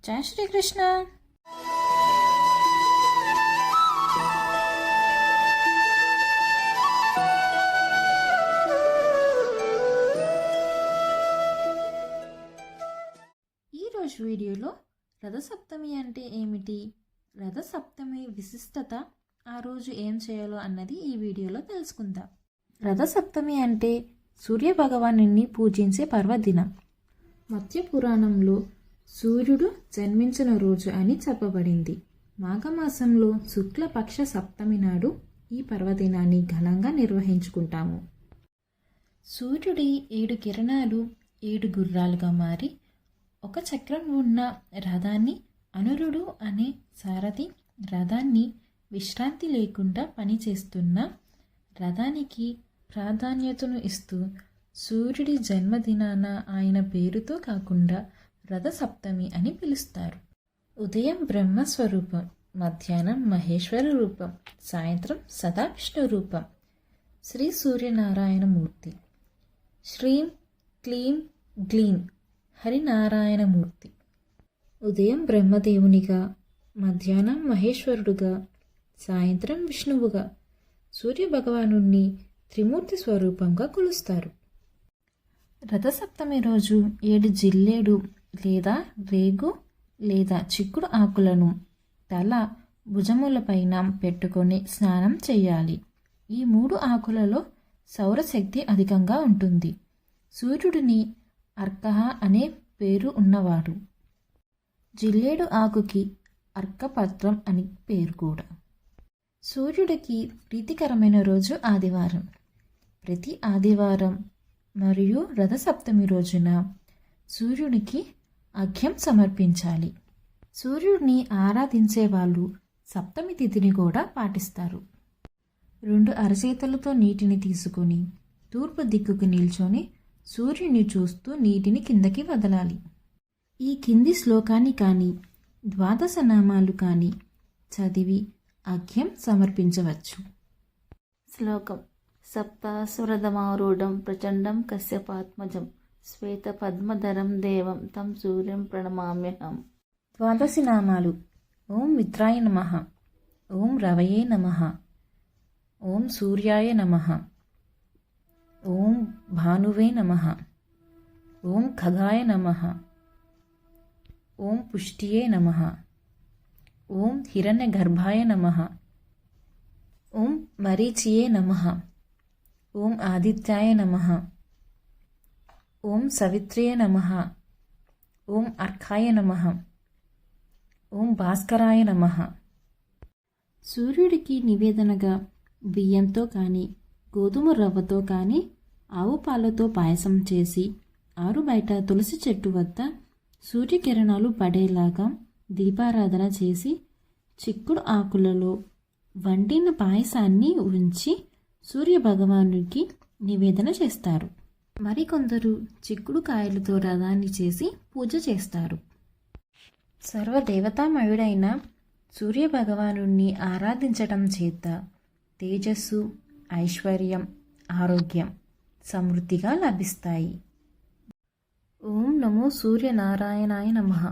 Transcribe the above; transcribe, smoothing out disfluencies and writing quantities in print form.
జై శ్రీకృష్ణ. ఈరోజు వీడియోలో రథసప్తమి అంటే ఏమిటి, రథసప్తమి విశిష్టత, ఆ రోజు ఏం చేయాలో అన్నది ఈ వీడియోలో తెలుసుకుందాం. రథసప్తమి అంటే సూర్య భగవానుని పూజించే పర్వదినం. మత్స్య పురాణంలో సూర్యుడు జన్మించిన రోజు అని చెప్పబడింది. మాఘమాసంలో శుక్లపక్ష సప్తమి నాడు ఈ పర్వదినాన్ని ఘనంగా నిర్వహించుకుంటాము. సూర్యుడి 7 కిరణాలు 7 గుర్రాలుగా మారి ఒక చక్రం ఉన్న రథాన్ని అనురుడు అనే సారథి రథాన్ని విశ్రాంతి లేకుండా పనిచేస్తున్న రథానికి ప్రాధాన్యతను ఇస్తూ సూర్యుడి జన్మదినాన ఆయన పేరుతో కాకుండా రథసప్తమి అని పిలుస్తారు. ఉదయం బ్రహ్మస్వరూపం, మధ్యాహ్నం మహేశ్వర రూపం, సాయంత్రం సదా విష్ణు రూపం. శ్రీ సూర్యనారాయణమూర్తి. శ్రీం క్లీం గ్లీం హరినారాయణమూర్తి. ఉదయం బ్రహ్మదేవునిగా, మధ్యాహ్నం మహేశ్వరుడుగా, సాయంత్రం విష్ణువుగా సూర్యభగవానుణ్ణి త్రిమూర్తి స్వరూపంగా కొలుస్తారు. రథసప్తమి రోజు 7 జిల్లేడు లేదా రేగు లేదా చిక్కుడు ఆకులను తల భుజములపైన పెట్టుకొని స్నానం చేయాలి. ఈ 3 ఆకులలో సౌరశక్తి అధికంగా ఉంటుంది. సూర్యుడిని అర్కహ అనే పేరు ఉన్నవాడు. జిల్లేడు ఆకుకి అర్కపత్రం అని పేరు కూడా. సూర్యుడికి ప్రీతికరమైన రోజు ఆదివారం. ప్రతి ఆదివారం మరియు రథసప్తమి రోజున సూర్యునికి అర్ఘ్యం సమర్పించాలి. సూర్యుడిని ఆరాధించే వాళ్ళు సప్తమి తిథిని కూడా పాటిస్తారు. 2 అరచేతులతో నీటిని తీసుకొని తూర్పు దిక్కుకు నిల్చొని సూర్యుని చూస్తూ నీటిని కిందకి వదలాలి. ఈ కింది శ్లోకాన్ని కానీ 12 నామాలు కానీ చదివి అర్ఘ్యం సమర్పించవచ్చు. శ్లోకం. సప్తాసురథమారూఢం ప్రచండం కశ్యపాత్మజం శ్వేత పద్మధరం దేవం తం సూర్యం ప్రణమామ్యహం. 12 నామాలు. ఓం మిత్రాయ నమః, ఓం రవయే నమః, ఓం సూర్యాయ నమః, ఓం భానువే నమః, ఓం ఖగాయ నమః, ఓం పుష్టియే నమః, ఓం హిరణ్యగర్భాయ నమః, ఓం మరీచియే నమః, ఓం ఆదిత్యాయ నమః, ఓం సవిత్రయ నమః, ఓం అర్కాయ నమః, ఓం భాస్కరాయ నమః. సూర్యుడికి నివేదనగా బియ్యంతో కానీ గోధుమ రవ్వతో కానీ ఆవు పాలతో పాయసం చేసి ఆరు బయట తులసి చెట్టు వద్ద సూర్యకిరణాలు పడేలాగా దీపారాధన చేసి చిక్కుడు ఆకులలో వండిన పాయసాన్ని ఉంచి సూర్యభగవానుడికి నివేదన చేస్తారు. మరికొందరు చిక్కుడు కాయలతో రథాన్ని చేసి పూజ చేస్తారు. సర్వదేవతామయుడైన సూర్యభగవానుడిని ఆరాధించటం చేత తేజస్సు, ఐశ్వర్యం, ఆరోగ్యం సమృద్ధిగా లభిస్తాయి. ఓం నమో సూర్యనారాయణాయ నమః.